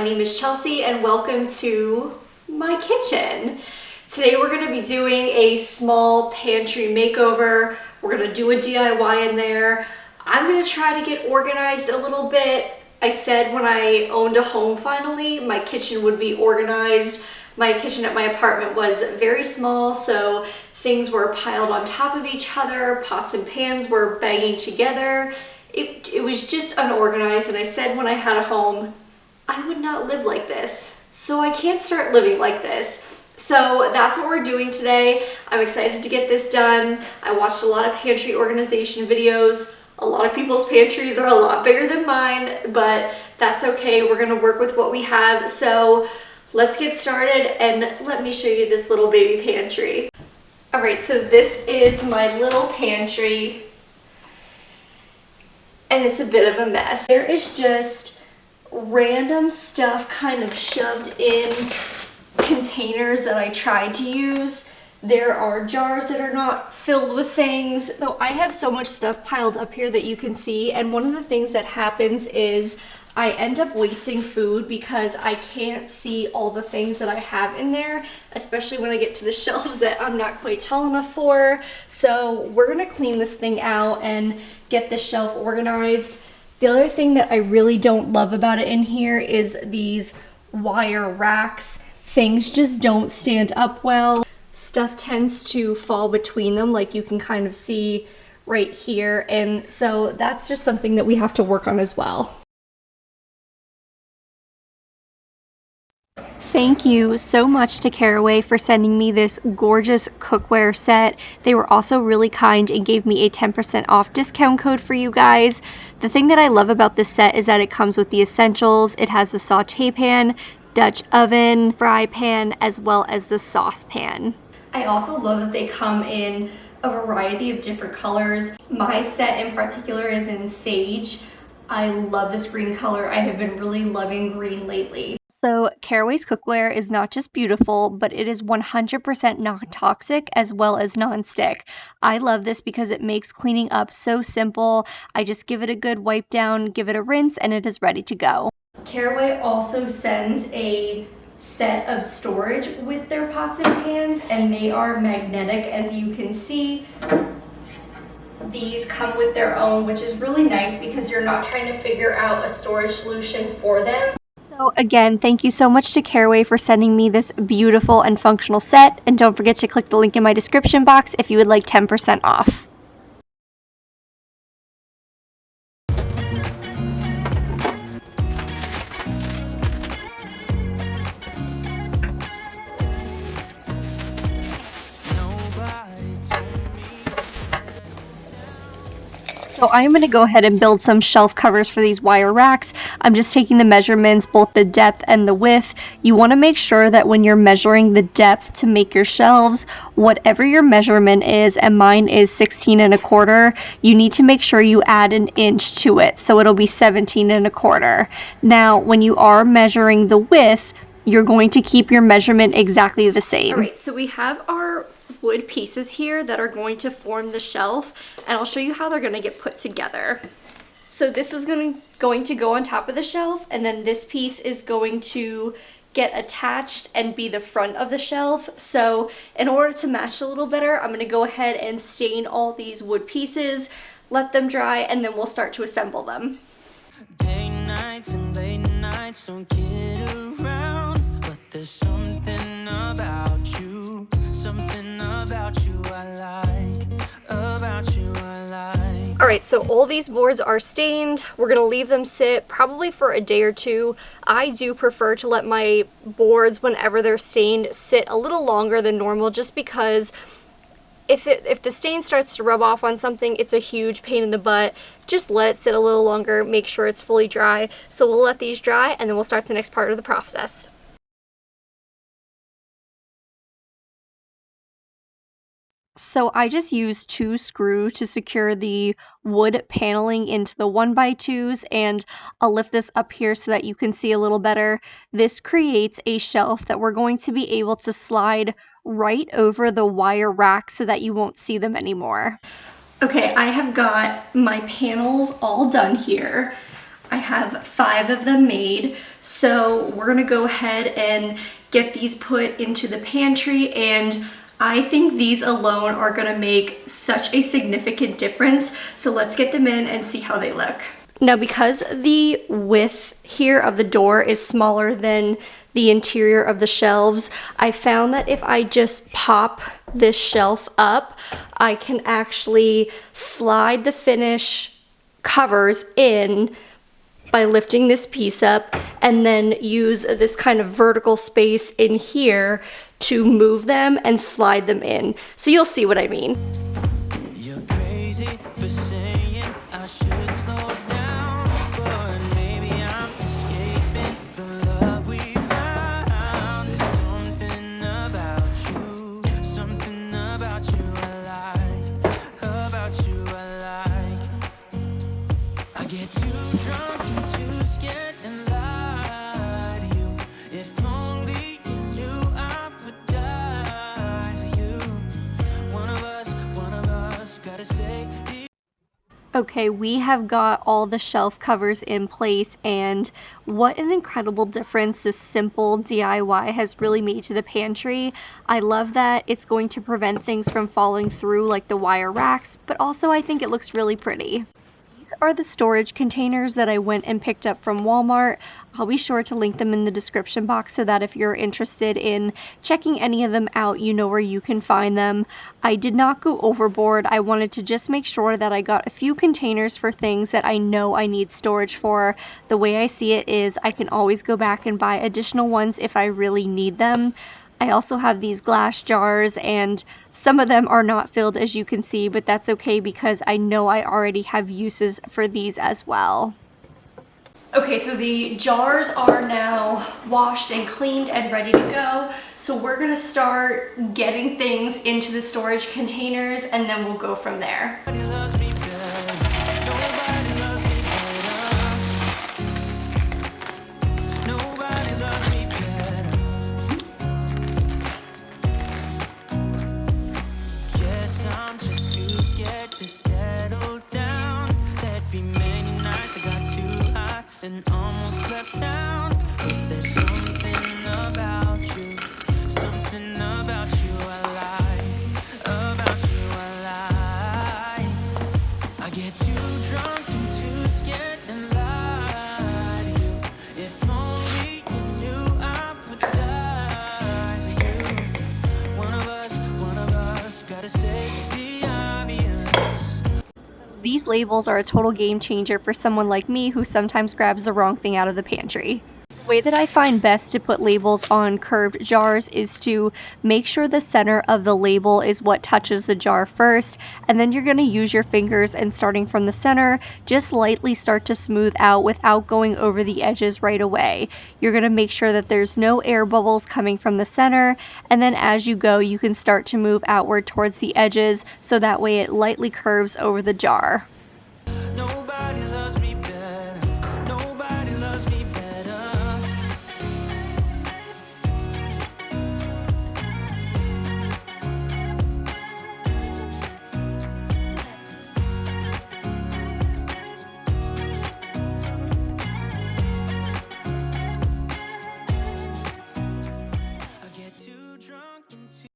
name is Chelsea and welcome to my kitchen. Today we're going to be doing a small pantry makeover. We're going to do a DIY in there. I'm going to try to get organized a little bit. I said when I owned a home finally, my kitchen would be organized. My kitchen at my apartment was very small, so things were piled on top of each other, pots and pans were banging together. It was just unorganized, and I said when I had a home, I would not live like this. So I can't start living like this. So that's what we're doing today. I'm excited to get this done. I watched a lot of pantry organization videos. A lot of people's pantries are a lot bigger than mine, but that's okay. We're gonna work with what we have. So let's get started and let me show you this little baby pantry. All right, so this is my little pantry and it's a bit of a mess. There is just random stuff kind of shoved in containers that I tried to use. There are jars that are not filled with things. So I have so much stuff piled up here that you can see, and one of the things that happens is I end up wasting food because I can't see all the things that I have in there, especially when I get to the shelves that I'm not quite tall enough for. So we're gonna clean this thing out and get the shelf organized. The other thing that I really don't love about it in here is these wire racks. Things just don't stand up well. Stuff tends to fall between them, like you can kind of see right here. And so that's just something that we have to work on as well. Thank you so much to Caraway for sending me this gorgeous cookware set. They were also really kind and gave me a 10% off discount code for you guys. The thing that I love about this set is that it comes with the essentials. It has the saute pan, Dutch oven, fry pan, as well as the saucepan. I also love that they come in a variety of different colors. My set in particular is in sage. I love this green color. I have been really loving green lately. So Caraway's cookware is not just beautiful, but it is 100% non-toxic as well as non-stick. I love this because it makes cleaning up so simple. I just give it a good wipe down, give it a rinse, and it is ready to go. Caraway also sends a set of storage with their pots and pans, and they are magnetic, as you can see. These come with their own, which is really nice because you're not trying to figure out a storage solution for them. So again, thank you so much to Caraway for sending me this beautiful and functional set, and don't forget to click the link in my description box if you would like 10% off. So I'm going to go ahead and build some shelf covers for these wire racks. I'm just taking the measurements, both the depth and the width. You want to make sure that when you're measuring the depth to make your shelves, whatever your measurement is, and mine is 16 1/4, you need to make sure you add an inch to it. So it'll be 17 1/4. Now, when you are measuring the width, you're going to keep your measurement exactly the same. All right, so we have our wood pieces here that are going to form the shelf, and I'll show you how they're going to get put together. So this is going to go on top of the shelf, and then this piece is going to get attached and be the front of the shelf. So in order to match a little better, I'm going to go ahead and stain all these wood pieces, let them dry, and then we'll start to assemble them. Day nights and late nights don't get around, but there's something about you, something about you I like, about you I like. All right, so all these boards are stained. We're gonna leave them sit probably for a day or two. I do prefer to let my boards, whenever they're stained, sit a little longer than normal, just because if the stain starts to rub off on something, it's a huge pain in the butt. Just let it sit a little longer, make sure it's fully dry. So we'll let these dry, and then we'll start the next part of the process. So I just used 2 screws to secure the wood paneling into the 1x2s, and I'll lift this up here so that you can see a little better. This creates a shelf that we're going to be able to slide right over the wire rack so that you won't see them anymore. Okay, I have got my panels all done here. I have 5 of them made, so we're gonna go ahead and get these put into the pantry, and I think these alone are gonna make such a significant difference. So let's get them in and see how they look. Now, because the width here of the door is smaller than the interior of the shelves, I found that if I just pop this shelf up, I can actually slide the finish covers in by lifting this piece up and then use this kind of vertical space in here to move them and slide them in. So you'll see what I mean. You're crazy for saying I should slow down, but maybe I'm escaping the love we found. There's something about you I like. I get too drunk and too scared and lie to you. If only you knew I would die for you. One of us gotta say the Okay, we have got all the shelf covers in place, and what an incredible difference this simple DIY has really made to the pantry. I love that it's going to prevent things from falling through like the wire racks, but also I think it looks really pretty. These are the storage containers that I went and picked up from Walmart. I'll be sure to link them in the description box so that if you're interested in checking any of them out, you know where you can find them. I did not go overboard. I wanted to just make sure that I got a few containers for things that I know I need storage for. The way I see it is I can always go back and buy additional ones if I really need them. I also have these glass jars, and some of them are not filled, as you can see, but that's okay because I know I already have uses for these as well. Okay, so the jars are now washed and cleaned and ready to go. So we're gonna start getting things into the storage containers, and then we'll go from there. nobody loves me better. Nobody loves me better. Nobody loves me better. Guess I'm just too scared to settle down. There'd be many nights I got too high and almost left town. But there's something about you I like. About you I like. I get too drunk and too scared and lie to you. If only you knew I would die for you. One of us gotta say the obvious. These labels are a total game changer for someone like me who sometimes grabs the wrong thing out of the pantry. The way that I find best to put labels on curved jars is to make sure the center of the label is what touches the jar first, and then you're going to use your fingers and starting from the center, just lightly start to smooth out without going over the edges right away. You're going to make sure that there's no air bubbles coming from the center, and then as you go, you can start to move outward towards the edges so that way it lightly curves over the jar. Nobody loves me better. Nobody loves me better. I get too drunk and too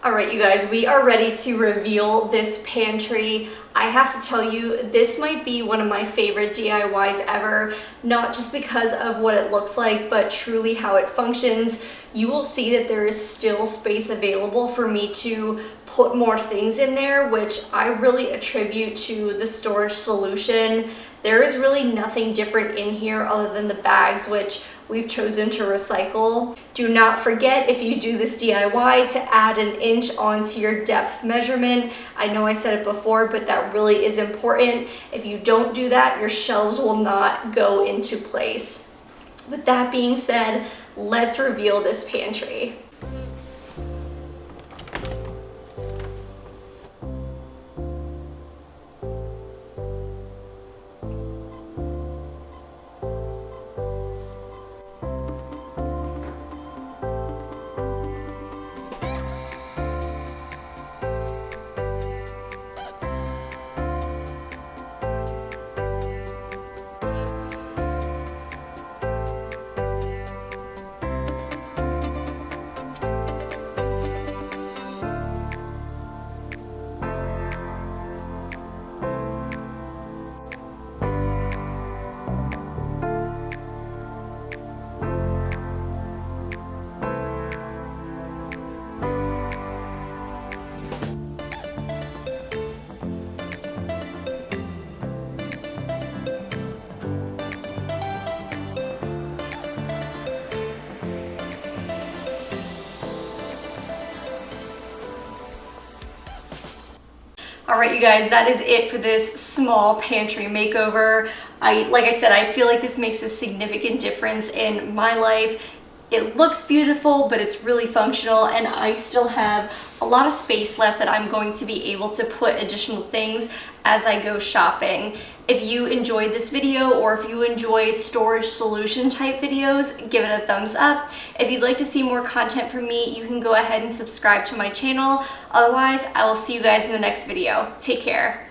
Alright, you guys, we are ready to reveal this pantry. I have to tell you, this might be one of my favorite DIYs ever, not just because of what it looks like, but truly how it functions. You will see that there is still space available for me to put more things in there, which I really attribute to the storage solution. There is really nothing different in here other than the bags, which we've chosen to recycle. Do not forget, if you do this DIY, to add an inch onto your depth measurement. I know I said it before, but that really is important. If you don't do that, your shelves will not go into place. With that being said, let's reveal this pantry. Alright you guys, that is it for this small pantry makeover. Like I said, I feel like this makes a significant difference in my life. It looks beautiful, but it's really functional, and I still have a lot of space left that I'm going to be able to put additional things as I go shopping. If you enjoyed this video, or if you enjoy storage solution type videos, give it a thumbs up. If you'd like to see more content from me, you can go ahead and subscribe to my channel. Otherwise, I will see you guys in the next video. Take care.